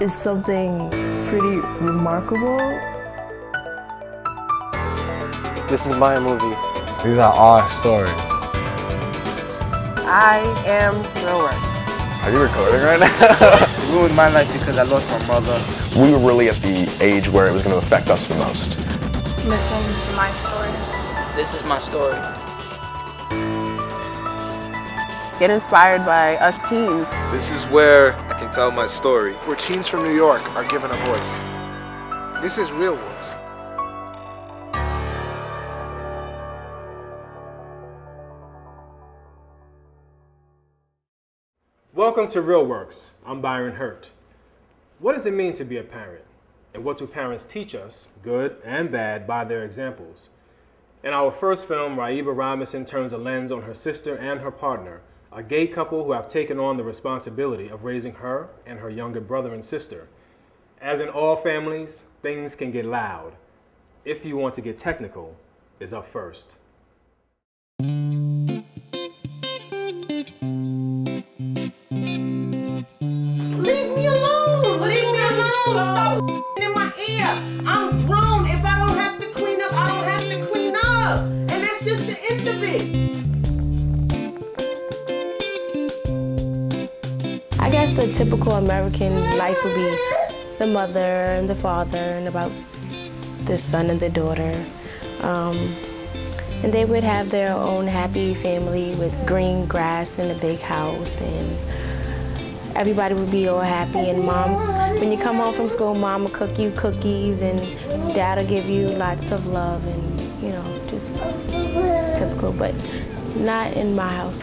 is something pretty remarkable. This is my movie. These are our stories. I am RealWorks. Are you recording right now? It ruined my life because I lost my mother. We were really at the age where it was going to affect us the most. Listen to my story. This is my story. Get inspired by us teens. This is where I can tell my story. Where teens from New York are given a voice. This is RealWorks. Welcome to RealWorks. I'm Byron Hurt. What does it mean to be a parent? And what do parents teach us, good and bad, by their examples? In our first film, Riaebia turns a lens on her sister and her partner, a gay couple who have taken on the responsibility of raising her and her younger brother and sister. As in all families, things can get loud. If you want to get technical, is up first. Leave me alone! Leave me alone! Stop in my ear! I'm grown. If I don't have to clean up, I don't have to clean up. And that's just the end of it. I guess the typical American life would be the mother and the father and about the son and the daughter. And they would have their own happy family with green grass and a big house, and everybody would be all happy. And mom, when you come home from school, mom will cook you cookies and dad will give you lots of love and, you know, just typical, but not in my house.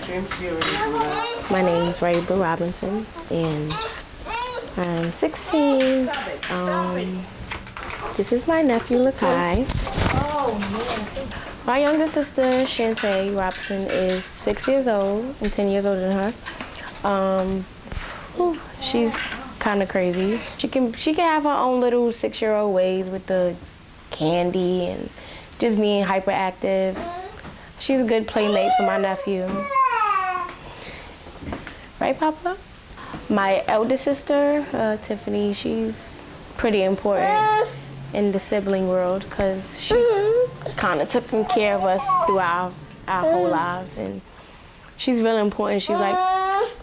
My name is Riaebia and I'm 16. This is my nephew, Lakai. My younger sister, Shantae Robinson, is 6 years old and 10 years older than her. She's kind of crazy. She can have her own little 6-year-old ways with the candy and just being hyperactive. She's a good playmate for my nephew. Right, Papa? My elder sister, Tiffany, she's pretty important in the sibling world because she's kind of taking care of us throughout our whole lives, and she's really important. She's like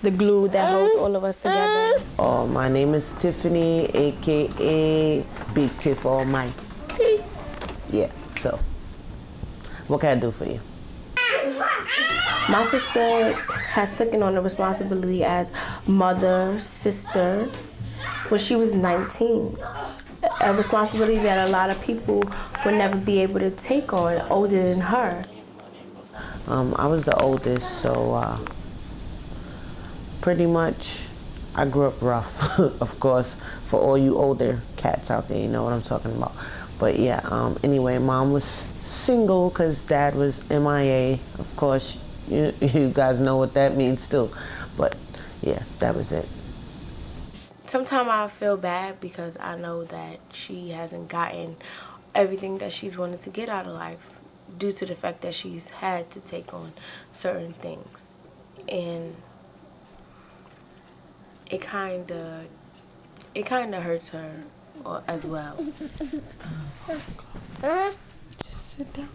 the glue that holds all of us together. Oh, my name is Tiffany, aka Big Tiff Almighty. Yeah, so what can I do for you? My sister has taken on the responsibility as mother, sister, when she was 19. A responsibility that a lot of people would never be able to take on older than her. I was the oldest, so pretty much I grew up rough. Of course, for all you older cats out there, you know what I'm talking about. But yeah, anyway, mom was single because dad was MIA. Of course, you guys know what that means too. But yeah, that was it. Sometimes I feel bad because I know that she hasn't gotten everything that she's wanted to get out of life due to the fact that she's had to take on certain things. And it kind of hurts her as well. Just sit down.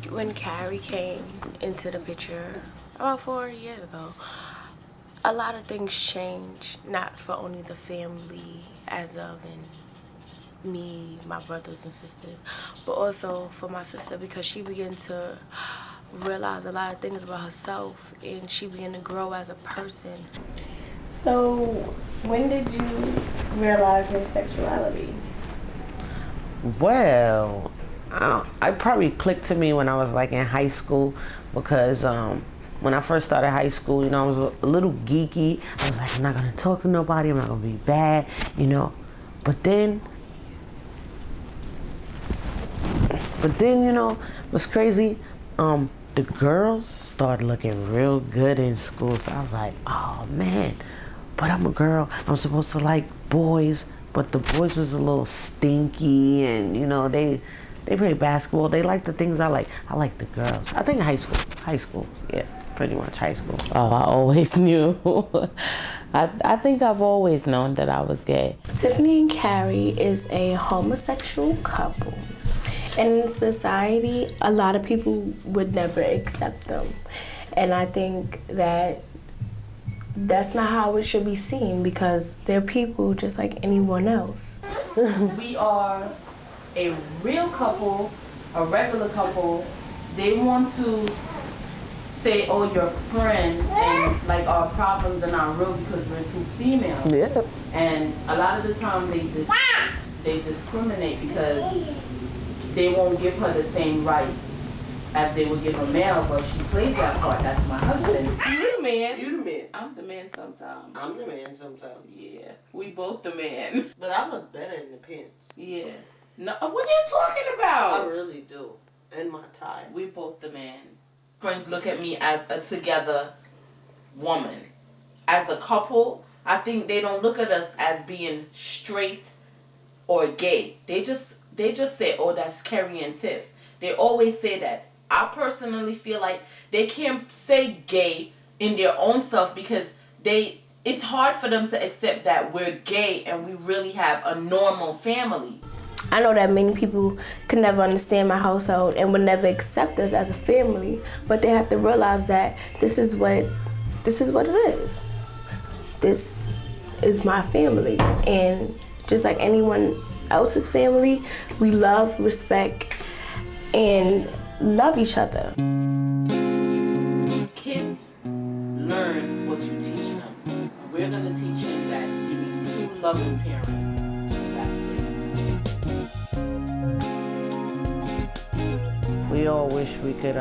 When Carrie came into the picture about 4 years ago, a lot of things changed, not for only the family as of and me, my brothers and sisters, but also for my sister because she began to realize a lot of things about herself and she began to grow as a person. So, when did you realize your sexuality? Well, I probably clicked to me when I was like in high school because when I first started high school, you know, I was a little geeky. I was like, I'm not gonna talk to nobody, I'm not gonna be bad, you know. But then, you know, what's crazy, the girls started looking real good in school. So I was like, oh man, but I'm a girl, I'm supposed to like boys, but the boys was a little stinky and, you know, they play basketball. They like the things I like. I like the girls. I think high school, yeah. pretty much high school. Oh, I always knew. I think I've always known that I was gay. Tiffany and Carrie is a homosexual couple. And in society, a lot of people would never accept them. And I think that that's not how it should be seen, because they're people just like anyone else. We are a real couple, a regular couple. They want to say, oh, you're a friend, and like our problems are not real because we're two females. Yeah. And a lot of the time they discriminate because they won't give her the same rights as they would give a male, but she plays that part. That's my husband. You the man. You the man. I'm the man sometimes. I'm the man sometimes. Yeah, we both the man. But I look better in the pants. Yeah. No, what are you talking about? I really do. And my tie. We both the man. Friends look at me as a together woman. As a couple, I think they don't look at us as being straight or gay. They just say, oh, that's Carrie and Tiff. They always say that. I personally feel like they can't say gay in their own self because it's hard for them to accept that we're gay and we really have a normal family. I know that many people could never understand my household and would never accept us as a family, but they have to realize that this is what it is. This is my family, and just like anyone else's family, we love, respect, and love each other. Kids learn what you teach them. We're gonna teach them that you need two loving parents. We all wish we could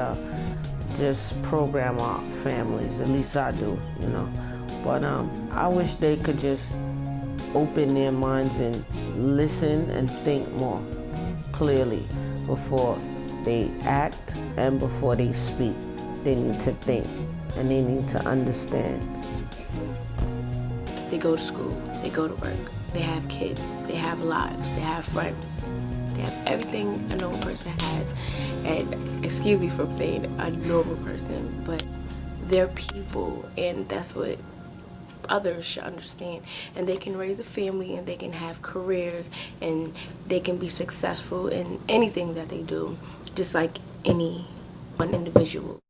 just program our families, at least I do, you know. But I wish they could just open their minds and listen and think more clearly before they act and before they speak. They need to think and they need to understand. They go to school, they go to work, they have kids, they have lives, they have friends. They have everything a normal person has. And excuse me for saying a normal person, but they're people, and that's what others should understand. And they can raise a family, and they can have careers, and they can be successful in anything that they do, just like any one individual.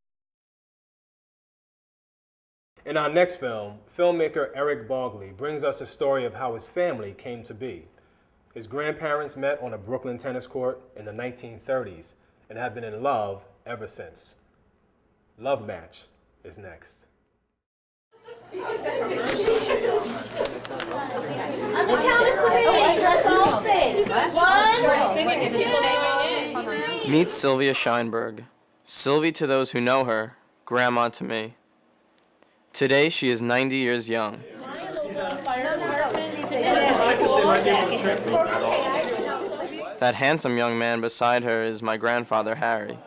In our next film, filmmaker Eric Balgley brings us a story of how his family came to be. His grandparents met on a Brooklyn tennis court in the 1930s and have been in love ever since. Love Match is next. Let's all sing. Meet Sylvia Scheinberg. Sylvie to those who know her, Grandma to me. Today she is 90 years young. That handsome young man beside her is my grandfather, Harry.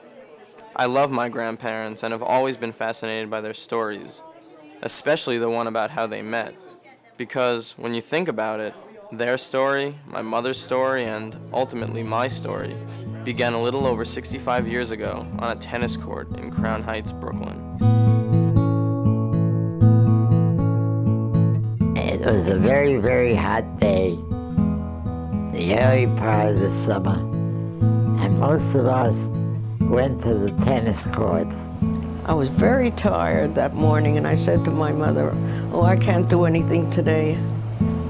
I love my grandparents and have always been fascinated by their stories, especially the one about how they met. Because when you think about it, their story, my mother's story, and ultimately my story began a little over 65 years ago on a tennis court in Crown Heights, Brooklyn. It was a very, very hot day, the early part of the summer, and most of us went to the tennis courts. I was very tired that morning, and I said to my mother, oh, I can't do anything today.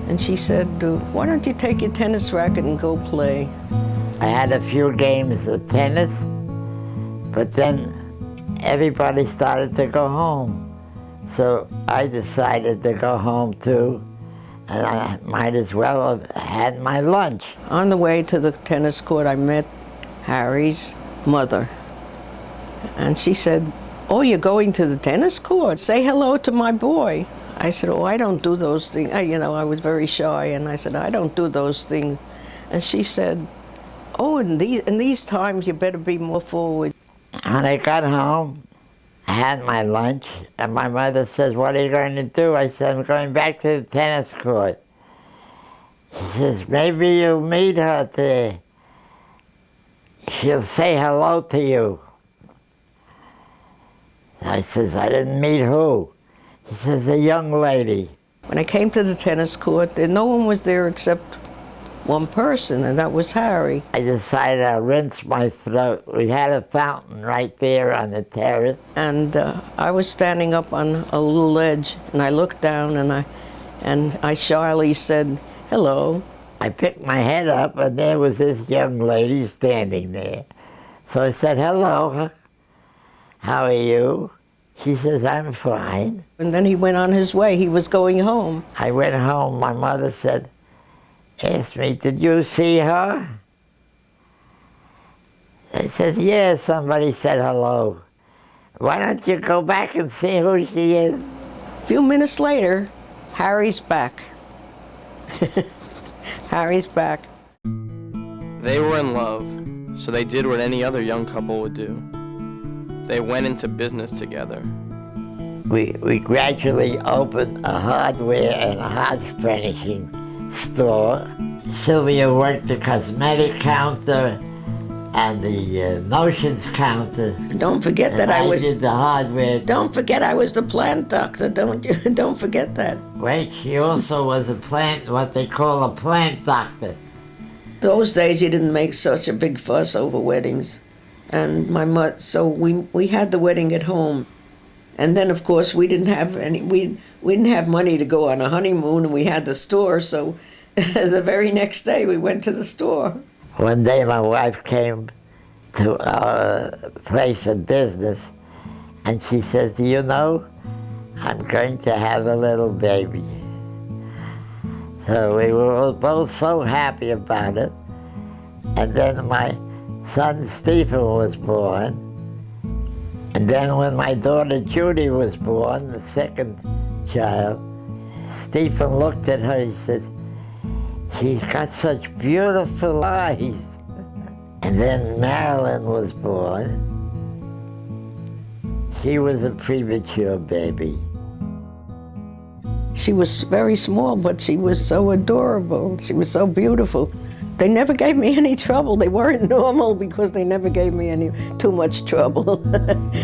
And she said, why don't you take your tennis racket and go play? I had a few games of tennis, but then everybody started to go home. So I decided to go home too, and I might as well have had my lunch. On the way to the tennis court, I met Harry's mother. And she said, oh, you're going to the tennis court? Say hello to my boy. I said, oh, I don't do those things. I was very shy, and I said, I don't do those things. And she said, oh, in these times, you better be more forward. When I got home, I had my lunch, and my mother says, what are you going to do? I said, I'm going back to the tennis court. She says, maybe you'll meet her there. She'll say hello to you. I says, I didn't meet who? He says, a young lady. When I came to the tennis court, no one was there except one person, and that was Harry. I decided I'd rinse my throat. We had a fountain right there on the terrace. And I was standing up on a little ledge, and I looked down, and I shyly said, hello. I picked my head up, and there was this young lady standing there. So I said, hello, how are you? She says, I'm fine. And then he went on his way. He was going home. I went home. My mother asked me, did you see her? I says, yeah, somebody said hello. Why don't you go back and see who she is? A few minutes later, Harry's back. Harry's back. They were in love, so they did what any other young couple would do. They went into business together. We gradually opened a hardware and a house furnishing store. Sylvia worked the cosmetic counter and the notions counter. Don't forget that I was. Did the hardware. Don't forget I was the plant doctor. Don't forget that. Wait, she also was what they call a plant doctor. Those days you didn't make such a big fuss over weddings, and my mother. So we had the wedding at home, and then of course we didn't have any. We didn't have money to go on a honeymoon, and we had the store. So the very next day we went to the store. One day my wife came to our place of business, and she says, do you know, I'm going to have a little baby. So we were both so happy about it. And then my son Stephen was born. And then when my daughter Judy was born, the second child, Stephen looked at her, he says, she's got such beautiful eyes. And then Marilyn was born. She was a premature baby. She was very small, but she was so adorable. She was so beautiful. They never gave me any trouble. They weren't normal because they never gave me too much trouble.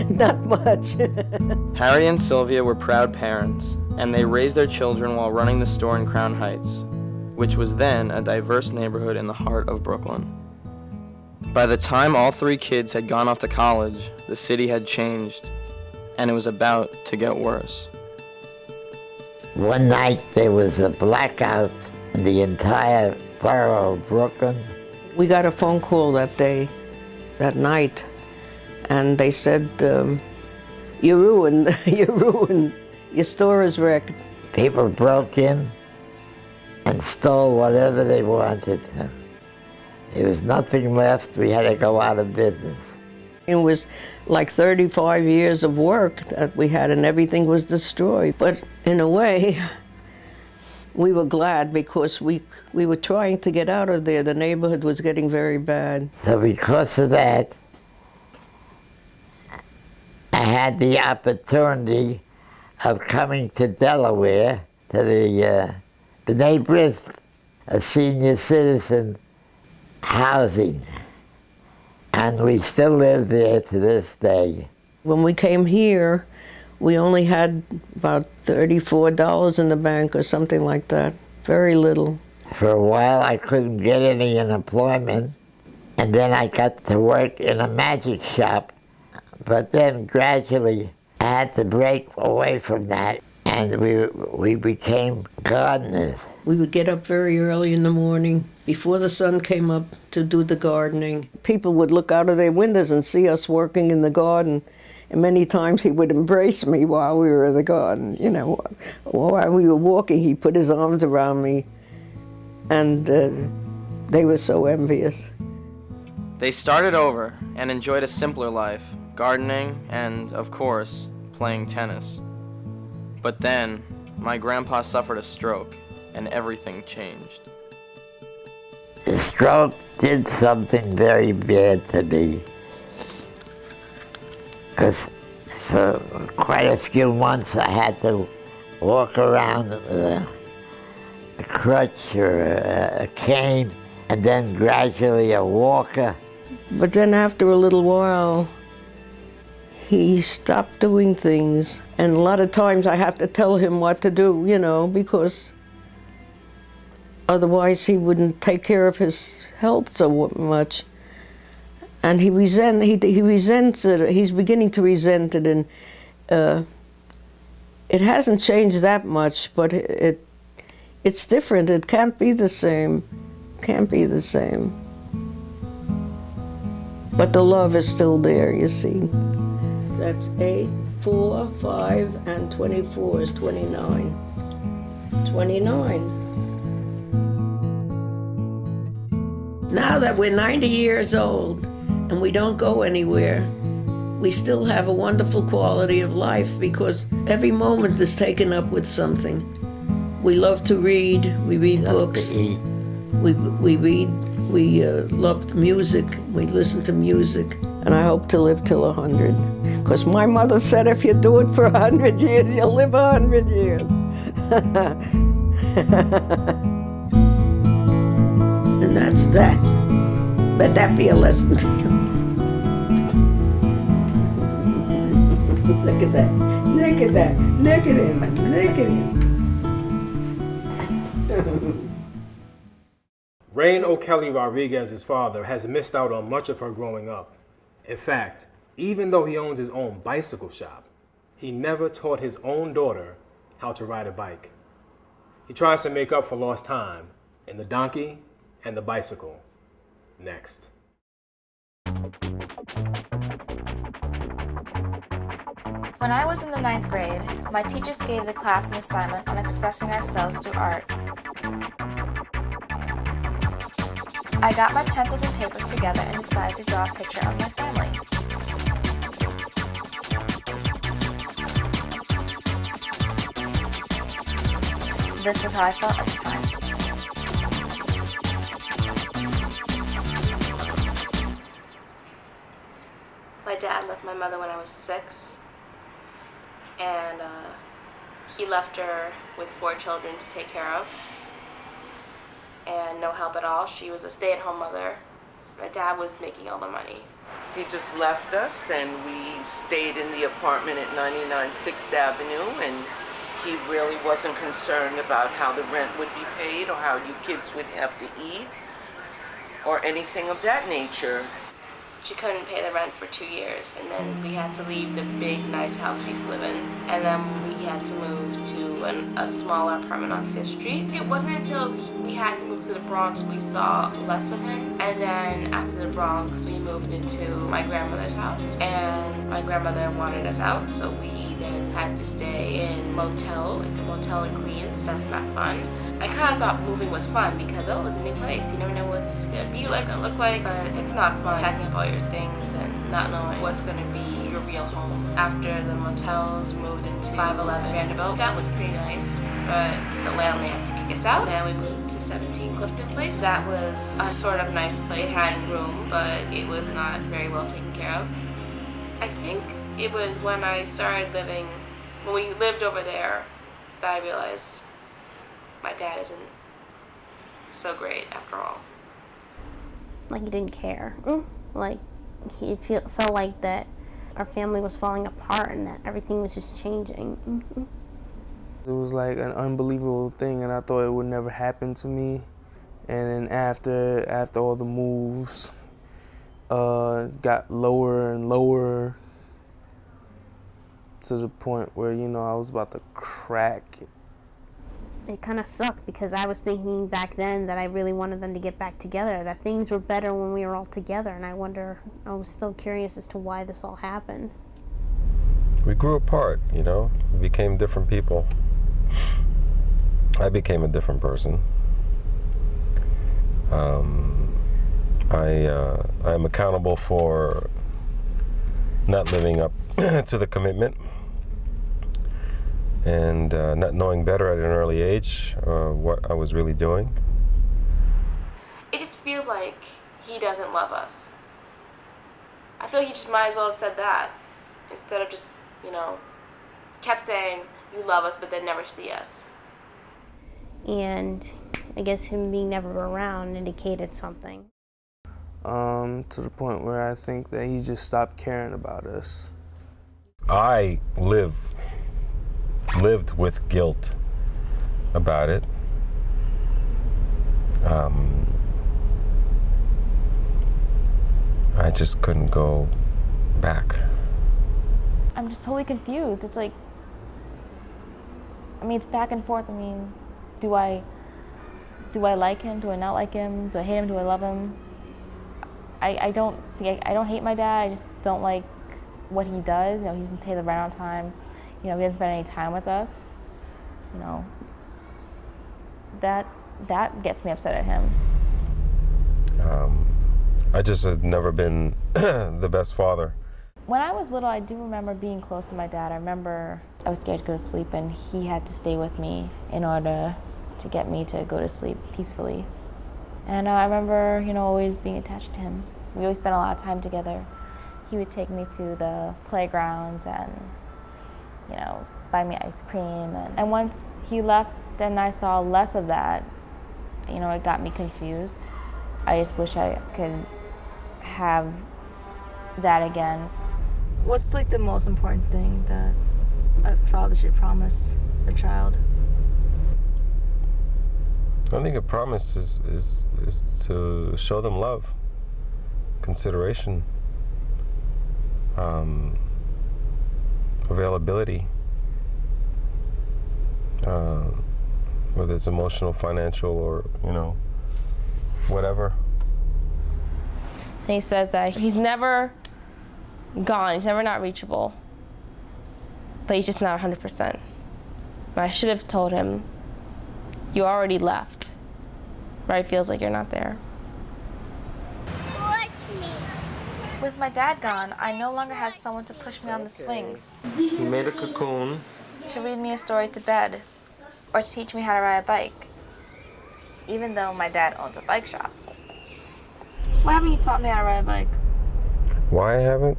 Not much. Harry and Sylvia were proud parents, and they raised their children while running the store in Crown Heights, which was then a diverse neighborhood in the heart of Brooklyn. By the time all three kids had gone off to college, the city had changed, and it was about to get worse. One night there was a blackout in the entire borough of Brooklyn. We got a phone call that night, and they said, you're ruined, you're ruined, your store is wrecked. People broke in and stole whatever they wanted. There was nothing left. We had to go out of business. It was like 35 years of work that we had, and everything was destroyed. But in a way, we were glad because we were trying to get out of there. The neighborhood was getting very bad. So because of that, I had the opportunity of coming to Delaware, to the neighborhood, a senior citizen housing. And we still live there to this day. When we came here, we only had about $34 in the bank or something like that. Very little. For a while, I couldn't get any unemployment. And then I got to work in a magic shop. But then gradually, I had to break away from that. And we became gardeners. We would get up very early in the morning, before the sun came up, to do the gardening. People would look out of their windows and see us working in the garden. And many times he would embrace me while we were in the garden. You know, while we were walking, he put his arms around me. And they were so envious. They started over and enjoyed a simpler life, gardening and, of course, playing tennis. But then, my grandpa suffered a stroke, and everything changed. The stroke did something very bad to me. Because for quite a few months I had to walk around with a crutch or a cane, and then gradually a walker. But then after a little while, he stopped doing things. And a lot of times I have to tell him what to do, you know, because otherwise he wouldn't take care of his health so much. And he resents it. He's beginning to resent it, and it hasn't changed that much, but it's different. It can't be the same. Can't be the same. But the love is still there, you see. That's 8, 4, 5, and 24 is 29. 29. Now that we're 90 years old and we don't go anywhere, we still have a wonderful quality of life because every moment is taken up with something. We love to read, we read books, we read, we love music, we listen to music, and I hope to live till 100. Because my mother said if you do it for 100 years, you'll live 100 years. And that's that. Let that be a lesson to you. Look at that. Look at that. Look at him. Look at him. Raine O'Kelly Rodriguez's father has missed out on much of her growing up. In fact, even though he owns his own bicycle shop, he never taught his own daughter how to ride a bike. He tries to make up for lost time in the donkey and the bicycle. Next. When I was in the 9th grade, my teachers gave the class an assignment on expressing ourselves through art. I got my pencils and papers together and decided to draw a picture of my family. This was how I felt at the time. My dad left my mother when I was 6, and he left her with 4 children to take care of, and no help at all. She was a stay-at-home mother. My dad was making all the money. He just left us, and we stayed in the apartment at 99 6th Avenue, and he really wasn't concerned about how the rent would be paid or how you kids would have to eat or anything of that nature. She couldn't pay the rent for 2 years, and then we had to leave the big, nice house we used to live in, and then we had to move to a smaller apartment on 5th Street. It wasn't until we had to move to the Bronx we saw less of him, and then after the Bronx we moved into my grandmother's house, and my grandmother wanted us out, so we then had to stay in motel, like the motel in Queens. That's not fun. I kind of thought moving was fun because, oh, it's a new place. You never know what it's going to be like or look like, but it's not fun packing up all your things and not knowing what's going to be your real home. After the motels, we moved into 511 Vanderbilt. That was pretty nice, but the landlady had to kick us out. Then we moved to 17 Clifton Place. That was a sort of nice place. It had room, but it was not very well taken care of. I think it was when I started living, when we lived over there, that I realized my dad isn't so great after all. Like he didn't care. Like he felt like that our family was falling apart and that everything was just changing. It was like an unbelievable thing, and I thought it would never happen to me. And then after all the moves, got lower and lower to the point where, you know, I was about to crack. It kind of sucked because I was thinking back then that I really wanted them to get back together, that things were better when we were all together, and I was still curious as to why this all happened. We grew apart, you know, we became different people. I became a different person. I am accountable for not living up to the commitment and not knowing better at an early age what I was really doing. It just feels like he doesn't love us. I feel like he just might as well have said that instead of just, you know, kept saying you love us but then never see us. And I guess him being never around indicated something. To the point where I think that he just stopped caring about us. I lived with guilt about it. I just couldn't go back. I'm just totally confused. It's like, I mean, it's back and forth. I mean, do I like him? Do I not like him? Do I hate him? Do I love him? I don't hate my dad. I just don't like what he does. You know, he doesn't pay the rent on time. You know, he doesn't spend any time with us. You know, that gets me upset at him. I just had never been the best father. When I was little, I do remember being close to my dad. I remember I was scared to go to sleep, and he had to stay with me in order to get me to go to sleep peacefully. And I remember, you know, always being attached to him. We always spent a lot of time together. He would take me to the playgrounds and, you know, buy me ice cream. And once he left and I saw less of that, you know, it got me confused. I just wish I could have that again. What's like the most important thing that a father should promise a child? I think a promise is to show them love, consideration, availability, whether it's emotional, financial, or, you know, whatever. And he says that he's never gone, he's never not reachable, but he's just not 100%. But I should have told him, you already left, but it feels like you're not there. With my dad gone, I no longer had someone to push me on the swings, He made a cocoon. to read me a story to bed, or to teach me how to ride a bike, even though my dad owns a bike shop. Why haven't you taught me how to ride a bike? Why I haven't?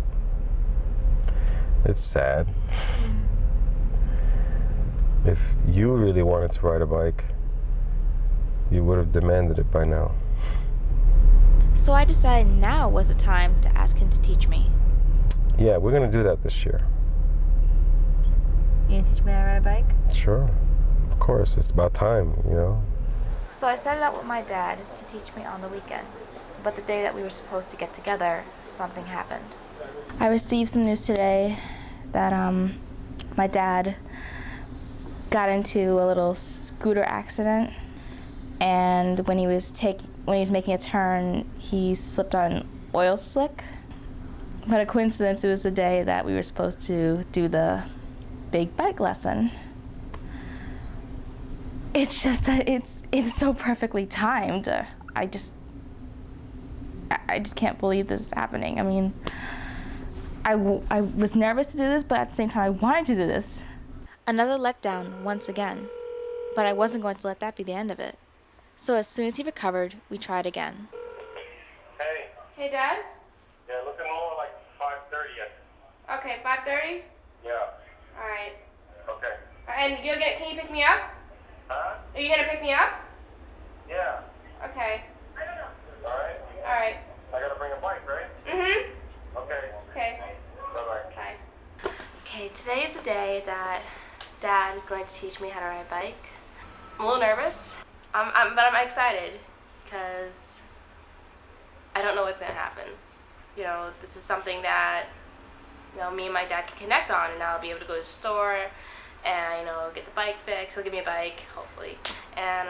It's sad. If you really wanted to ride a bike, you would have demanded it by now. So I decided now was the time to ask him to teach me. Yeah, we're gonna do that this year. You gonna teach me how to ride a bike? Sure. Of course, it's about time, you know. So I set it up with my dad to teach me on the weekend. But the day that we were supposed to get together, something happened. I received some news today that my dad got into a little scooter accident, and when he was making a turn, he slipped on an oil slick. What a coincidence, it was the day that we were supposed to do the big bike lesson. It's just that it's so perfectly timed. I just can't believe this is happening. I mean, I was nervous to do this, but at the same time, I wanted to do this. Another letdown once again, but I wasn't going to let that be the end of it. So as soon as he recovered, we tried again. Hey. Hey, Dad? Yeah, looking more like 5:30 yet. Okay, 5:30? Yeah. All right. Okay. And can you pick me up? Huh? Are you gonna pick me up? Yeah. Okay. All right. All right. I gotta bring a bike, right? Mhm. Okay. Okay. Bye-bye. Bye. Okay, today is the day that Dad is going to teach me how to ride a bike. I'm a little nervous, but I'm excited because I don't know what's gonna happen. You know, this is something that, you know, me and my dad can connect on, and I'll be able to go to the store and, you know, get the bike fixed. He'll give me a bike, hopefully, and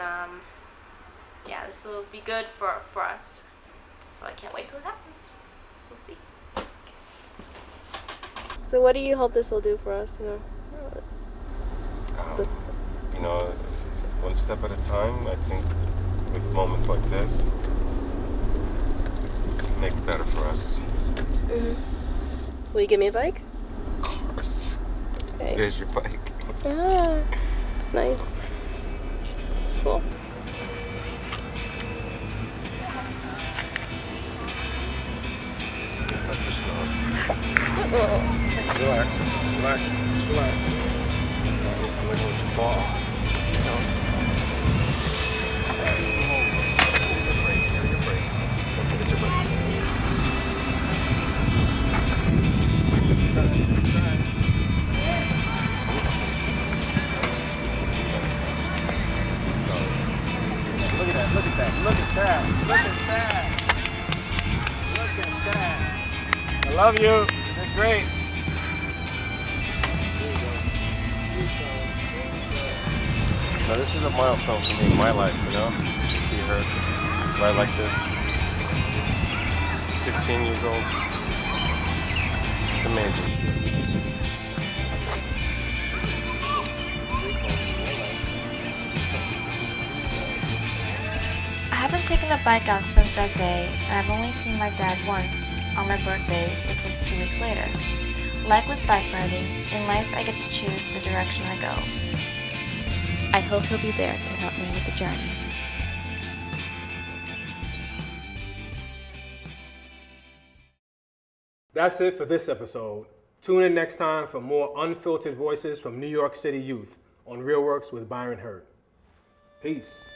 yeah, this will be good for us. So I can't wait till it happens. We'll see. So what do you hope this will do for us, you know? You know, one step at a time. I think with moments like this, make it better for us. Mhm. Will you give me a bike? Of course. Okay. There's your bike. Ah, it's nice. Cool. Just like pushing off. Uh-oh. Relax. Relax. Just relax. I'm gonna let you fall. Your brakes. Here are your brakes. Don't forget your brakes. Love you. You did great. Now this is a milestone for me in my life, you know? To see her right like this. 16 years old. It's amazing. I haven't taken the bike out since that day, and I've only seen my dad once, on my birthday, which was 2 weeks later. Like with bike riding, in life I get to choose the direction I go. I hope he'll be there to help me with the journey. That's it for this episode. Tune in next time for more unfiltered voices from New York City youth on Real Works with Byron Hurt. Peace.